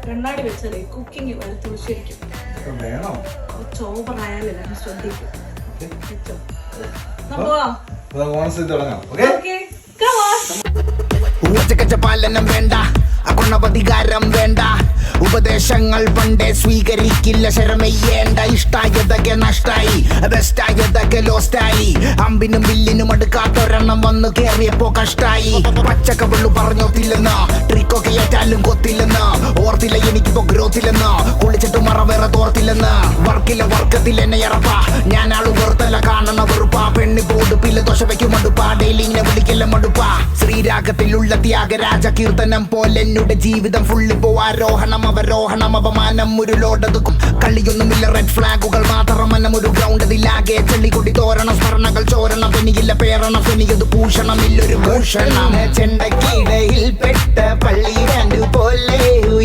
കണ്ണാടി വെച്ചാലേ കുക്കിംഗ് വരത്തുള്ളൂ ശരിക്കും. ചോപ്പറായാലല്ല ശ്രദ്ധിക്കും. പാലനം വേണ്ട, അഗുണപതികാരം വേണ്ട, ഉപദേശങ്ങൾ പണ്ടേ സ്വീകരിക്കില്ല, ശരമയ്യേണ്ട. ഇഷ്ടായതൊക്കെ നഷ്ടായി, ബെസ്റ്റായതൊക്കെ ലോസ്റ്റായി. അമ്പിനും വില്ലിനും അടുക്കാത്തൊരെണ്ണം വന്നു കേറിയപ്പോ കഷ്ടായി. പച്ചക്കവള്ളു പറഞ്ഞോത്തില്ലെന്ന്, ട്രിക്കൊക്കെ ഏറ്റാലും കൊത്തില്ലെന്ന്. ഓർത്തില്ല എനിക്കിപ്പോ ഗ്രോത്തില്ലെന്ന്, കുളിച്ചിട്ട് മറ വേറെ തോർത്തില്ലെന്ന്. വർക്കില്ല വർക്കത്തിൽ എന്നെ ഇറപ്പ, ഞാൻ ആളു വെറുത്തല്ല കാണണ വെറുപ്പ. പെണ്ണി പോടുപ്പില്ല ദോശ വയ്ക്കും മടുപ്പ, ഡെയിലിങ്ങനെ വിളിക്കല്ല മടുപ്പ. ശ്രീരാഗത്തിലുള്ള ത്യാഗരാജ കീർത്തനം പോലെ എന്നുടെ ജീവിതം ഫുള്ളിപ്പോ ആരോഹണം അവരോഹണം അപമാനം ഉരുളോടതുക്കും. കളിയൊന്നുമില്ല റെഡ് ഫ്ലാഗുകൾ മാത്രം മനം ഒരു ഗ്രൗണ്ട് അതിലാകെ ചെള്ളിക്കൊടി തോരണം. സ്മരണകൾ ചോരണം, പെനിയില്ല പേരണം, പെനിയത് ഭൂഷണം ഇല്ലൊരു ഭൂഷണം. ചെണ്ടക്കിടയിൽ പെട്ട പള്ളി പോലെ